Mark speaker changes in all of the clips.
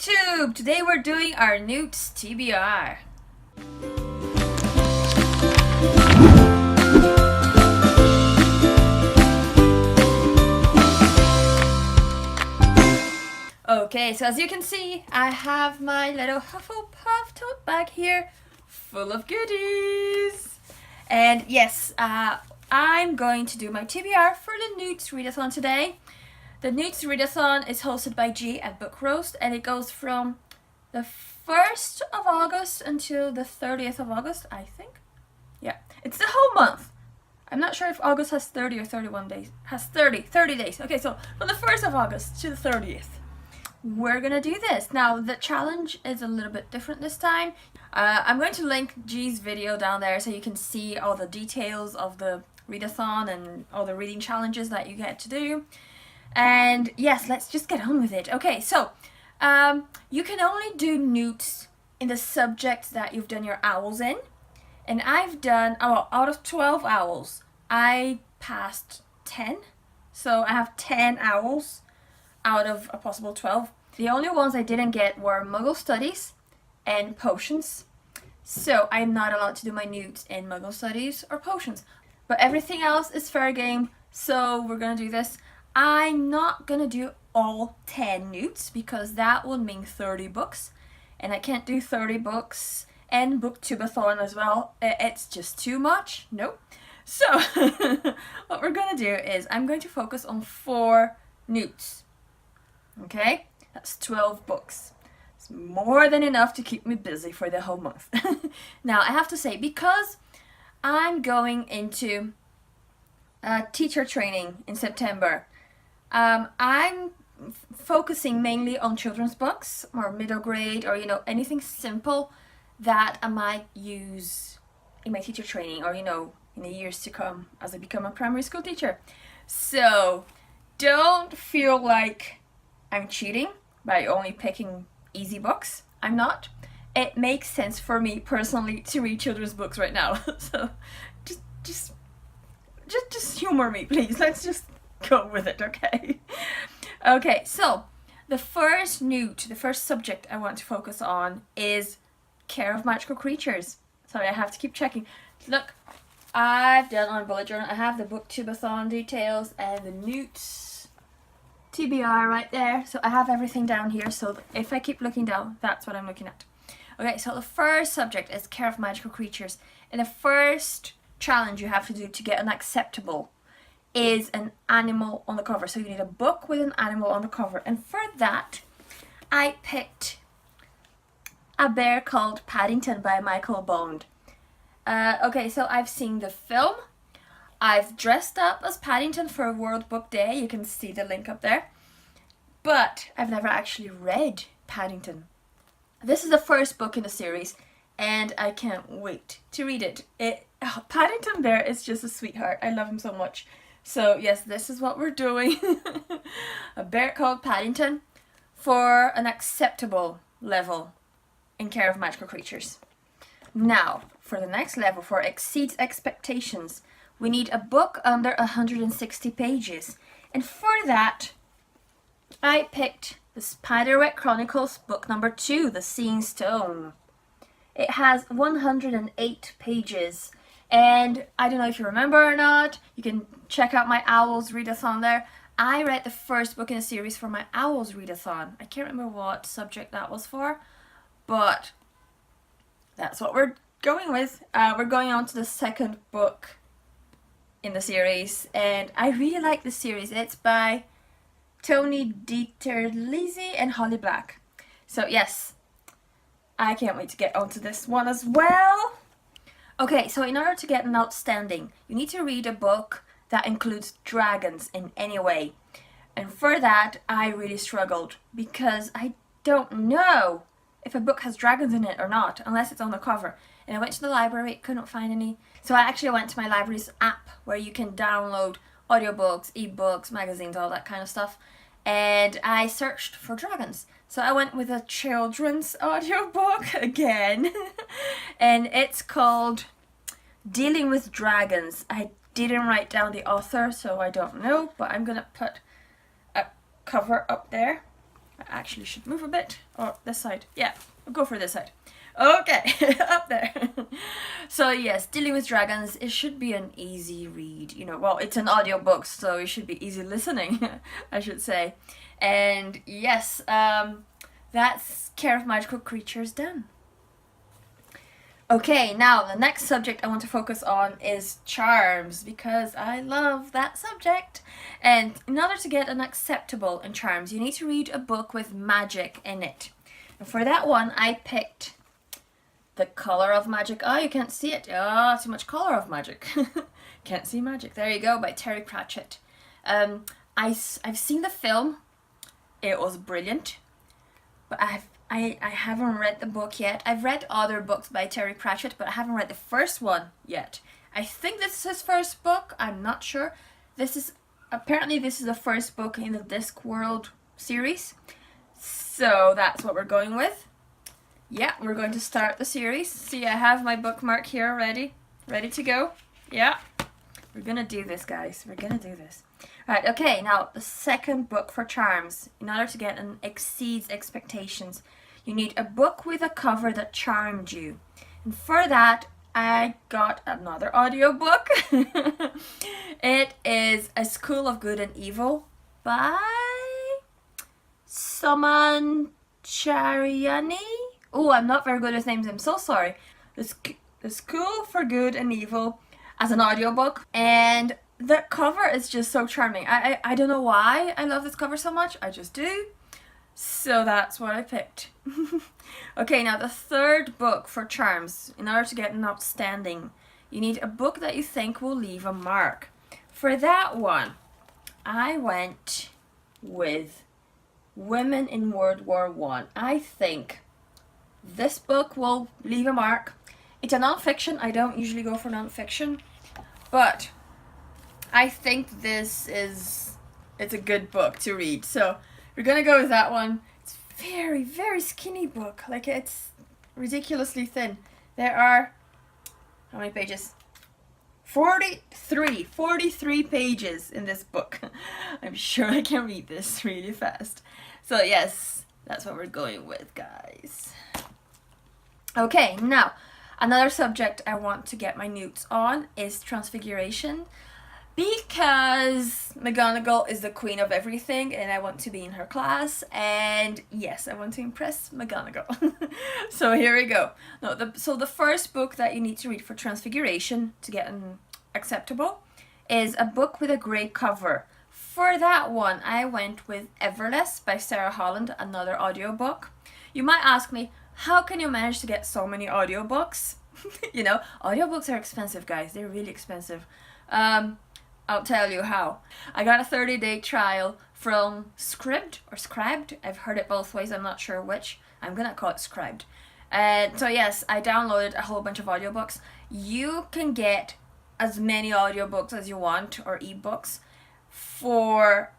Speaker 1: YouTube! Today we're doing our N.E.W.T.S TBR. Okay, so as you can see, I have my little Hufflepuff tote bag here full of goodies. And yes, I'm going to do my TBR for the N.E.W.T.S Readathon today. The N.E.W.T Readathon is hosted by G at Book Roast, and it goes from the 1st of August until the 30th of August, I think. Yeah, it's the whole month. I'm not sure if August has 30 or 31 days. Has 30 days. Okay, so from the 1st of August to the 30th. We're gonna do this. Now, the challenge is a little bit different this time. I'm going to link G's video down there so you can see all the details of the readathon and all the reading challenges that you get to do. And yes, let's just get on with it. Okay, so you can only do N.E.W.T.s in the subject that you've done your owls in. And I've done, out of 12 owls, I passed 10. So I have 10 owls out of a possible 12. The only ones I didn't get were Muggle Studies and Potions. So I'm not allowed to do my N.E.W.T.s in Muggle Studies or Potions. But everything else is fair game, so we're gonna do this. I'm not gonna do all 10 N.E.W.T.s because that would mean 30 books. And I can't do 30 books and booktubeathon as well. It's just too much. Nope. So what we're gonna do is I'm going to focus on 4 N.E.W.T.s. Okay? That's 12 books. It's more than enough to keep me busy for the whole month. Now, I have to say, because I'm going into teacher training in September, I'm focusing mainly on children's books or middle grade or, anything simple that I might use in my teacher training or, in the years to come as I become a primary school teacher. So don't feel like I'm cheating by only picking easy books. I'm not. It makes sense for me personally to read children's books right now. So just humor me, please. Let's just go with it, okay? Okay, so the first N.E.W.T, the first subject I want to focus on is care of magical creatures. Sorry, I have to keep checking. Look, I've done on bullet journal. I have the booktubeathon details and the N.E.W.T TBR right there. So I have everything down here. So if I keep looking down, that's what I'm looking at. Okay, so the first subject is care of magical creatures. And the first challenge you have to do to get an acceptable is an animal on the cover. So you need a book with an animal on the cover. And for that, I picked A Bear Called Paddington by Michael Bond. Okay, so I've seen the film. I've dressed up as Paddington for World Book Day. You can see the link up there. But I've never actually read Paddington. This is the first book in the series, and I can't wait to read it. Paddington Bear is just a sweetheart. I love him so much. So yes, this is what we're doing. A Bear Called Paddington for an acceptable level in care of magical creatures. Now, for the next level, for exceeds expectations, we need a book under 160 pages. And for that, I picked the Spiderweb Chronicles book number 2, The Seeing Stone. It has 108 pages. And I don't know if you remember or not, you can check out my Owls Readathon there. I read the first book in the series for my Owls Readathon. I can't remember what subject that was for, but that's what we're going with. We're going on to the second book in the series, and I really like the series. It's by Tony Dieterlizzi and Holly Black. So yes, I can't wait to get onto this one as well. Okay, so in order to get an outstanding, you need to read a book that includes dragons in any way. And for that, I really struggled because I don't know if a book has dragons in it or not, unless it's on the cover. And I went to the library, couldn't find any. So I actually went to my library's app where you can download audiobooks, ebooks, magazines, all that kind of stuff. And I searched for dragons. So I went with a children's audiobook again. And it's called Dealing with Dragons. I didn't write down the author, so I don't know. But I'm going to put a cover up there. I actually should move a bit. Or this side. Yeah, we'll go for this side. Okay, up there. So yes, Dealing with Dragons, it should be an easy read. You know, well, it's an audiobook, so it should be easy listening, I should say. And yes, that's Care of Magical Creatures done. Okay, now the next subject I want to focus on is charms, because I love that subject. And in order to get an acceptable in charms, you need to read a book with magic in it. And for that one, I picked The Color of Magic. Oh, you can't see it. Oh, too much color of magic. Can't see magic. There you go, by Terry Pratchett. I've seen the film. It was brilliant. But I haven't read the book yet. I've read other books by Terry Pratchett, but I haven't read the first one yet. I think this is his first book. I'm not sure. Apparently this is the first book in the Discworld series. So that's what we're going with. Yeah, we're going to start the series. See, I have my bookmark here ready to go. Yeah, we're gonna do this, guys. We're gonna do this. Right, okay, now the second book for charms. In order to get an exceeds expectations, you need a book with a cover that charmed you. And for that, I got another audiobook. It is A School of Good and Evil by Saman Chariani. Oh, I'm not very good with names, I'm so sorry. The School for Good and Evil as an audiobook. And the cover is just so charming. I don't know why I love this cover so much. I just do. So that's what I picked. Okay, now the third book for charms. In order to get an outstanding, you need a book that you think will leave a mark. For that one, I went with Women in World War I. I think this book will leave a mark. It's a non-fiction. I don't usually go for non-fiction, but I think it's a good book to read. So we're gonna go with that one. It's very, very skinny book. Like, it's ridiculously thin. There are, how many pages? 43 pages in this book. I'm sure I can read this really fast. So yes, that's what we're going with, guys. Okay, now another subject I want to get my NEWTs on is Transfiguration, because McGonagall is the queen of everything and I want to be in her class, and yes, I want to impress McGonagall. So here we go. So the first book that you need to read for Transfiguration to get an acceptable is a book with a grey cover. For that one, I went with Everless by Sarah Holland, another audiobook. You might ask me, how can you manage to get so many audiobooks? You know, audiobooks are expensive, guys. They're really expensive. I'll tell you how. I got a 30-day trial from Scribd or Scribd. I've heard it both ways. I'm not sure which. I'm gonna call it Scribd. And so yes, I downloaded a whole bunch of audiobooks. You can get as many audiobooks as you want, or ebooks, for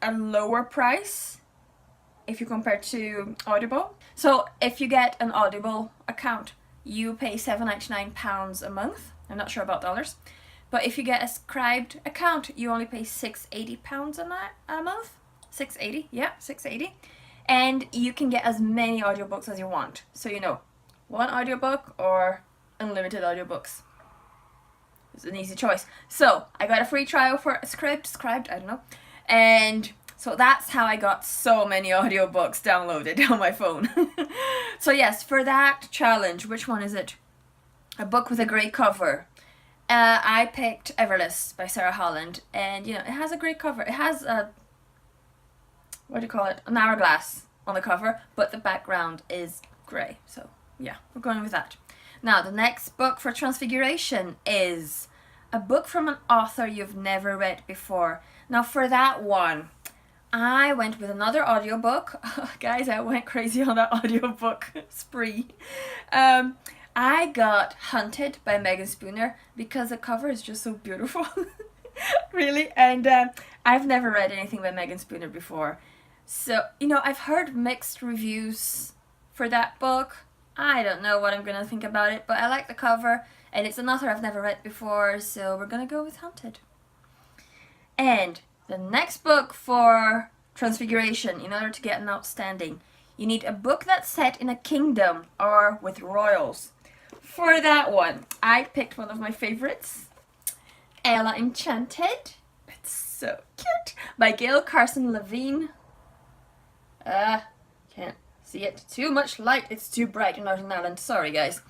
Speaker 1: a lower price if you compare to Audible. So if you get an Audible account, you pay £7.99 a month. I'm not sure about dollars. But if you get a Scribd account, you only pay £680 a month. £680, yeah, £680. And you can get as many audiobooks as you want. So you know, one audiobook or unlimited audiobooks. It's an easy choice. So I got a free trial for Scribd, I don't know. And so that's how I got so many audiobooks downloaded on my phone. So yes, for that challenge, which one is it? A book with a grey cover. I picked Everless by Sarah Holland, and you know, it has a great cover. It has a, what do you call it, an hourglass on the cover, but the background is grey. So yeah, we're going with that. Now the next book for Transfiguration is a book from an author you've never read before. Now for that one, I went with another audiobook. Guys, I went crazy on that audiobook spree. I got Hunted by Megan Spooner because the cover is just so beautiful. Really. And I've never read anything by Megan Spooner before. So, you know, I've heard mixed reviews for that book. I don't know what I'm going to think about it, but I like the cover, and it's an author I've never read before, so we're going to go with Hunted. And the next book for Transfiguration, in order to get an outstanding, you need a book that's set in a kingdom or with royals. For that one, I picked one of my favorites, Ella Enchanted. It's so cute. By Gail Carson Levine. Can't see it. Too much light. It's too bright in Northern Ireland. Sorry, guys.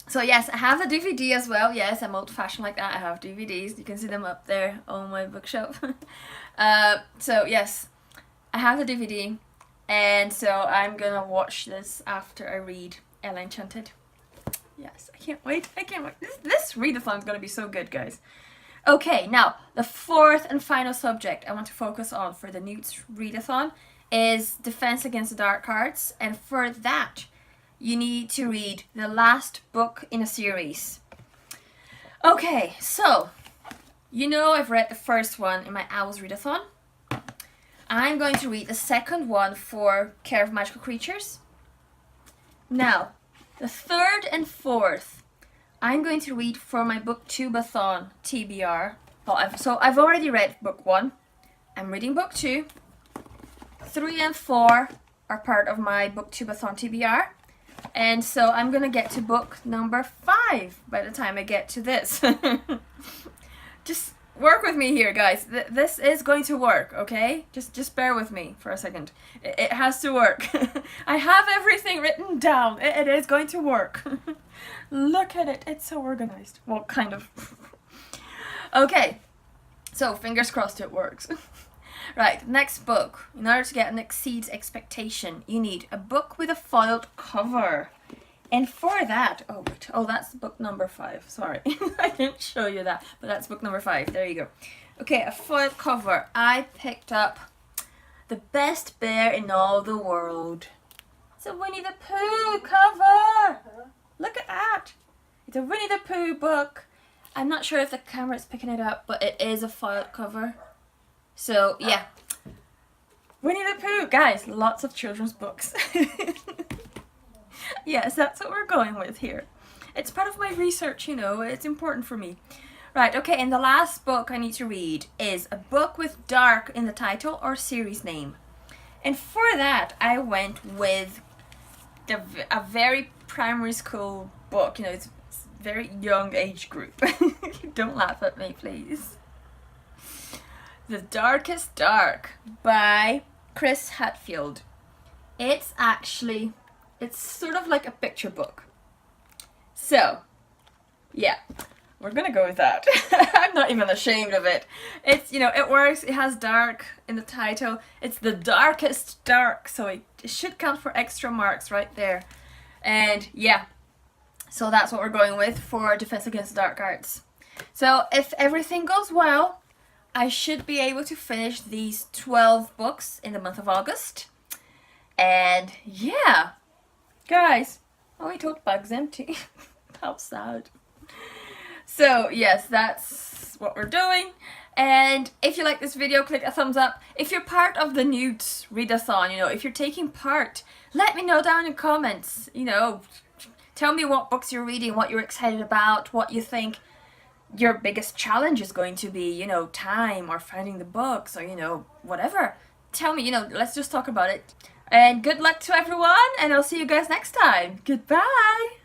Speaker 1: So yes, I have the DVD as well. Yes, I'm old-fashioned like that. I have DVDs. You can see them up there on my bookshelf. So yes, I have the DVD, and so I'm gonna watch this after I read Ella Enchanted. Yes, I can't wait. I can't wait. This readathon is gonna be so good, guys. Okay, now the fourth and final subject I want to focus on for the NEWTs readathon is Defense Against the Dark Arts, and for that you need to read the last book in a series. Okay, so you know I've read the first one in my Owls readathon. I'm going to read the second one for Care of Magical Creatures. Now, the third and fourth I'm going to read for my Booktubeathon TBR. So I've already read book 1. I'm reading book 2. 3 and 4 are part of my Booktubeathon TBR. And so I'm going to get to book number 5 by the time I get to this. Just work with me here, guys. This is going to work, okay? Just bear with me for a second. It has to work. I have everything written down. It is going to work. Look at it. It's so organized. Well, kind of. Okay. So, fingers crossed it works. Right, next book. In order to get an exceeds expectation, you need a book with a foiled cover. And for that, that's book number 5. Sorry, I didn't show you that, but that's book number 5. There you go. Okay, a foiled cover. I picked up The Best Bear in All the World. It's a Winnie the Pooh cover. Look at that. It's a Winnie the Pooh book. I'm not sure if the camera's picking it up, but it is a foiled cover. So, yeah. Winnie the Pooh. Guys, lots of children's books. Yes, that's what we're going with here. It's part of my research, you know. It's important for me. Right, okay, and the last book I need to read is a book with dark in the title or series name. And for that, I went with a very primary school book. You know, it's a very young age group. Don't laugh at me, please. The Darkest Dark by Chris Hadfield. It's sort of like a picture book. So, yeah, we're gonna go with that. I'm not even ashamed of it. It's, you know, it works. It has dark in the title. It's the darkest dark, so it should count for extra marks right there. And yeah, so that's what we're going with for Defense Against the Dark Arts. So if everything goes well, I should be able to finish these 12 books in the month of August. And yeah, guys, my tote bag's empty. How sad. So yes, that's what we're doing. And if you like this video, click a thumbs up. If you're part of the NEWTs readathon, you know, if you're taking part, let me know down in comments. You know, tell me what books you're reading, what you're excited about, what you think your biggest challenge is going to be, you know, time or finding the books or, you know, whatever. Tell me, you know, let's just talk about it. And good luck to everyone, and I'll see you guys next time. Goodbye!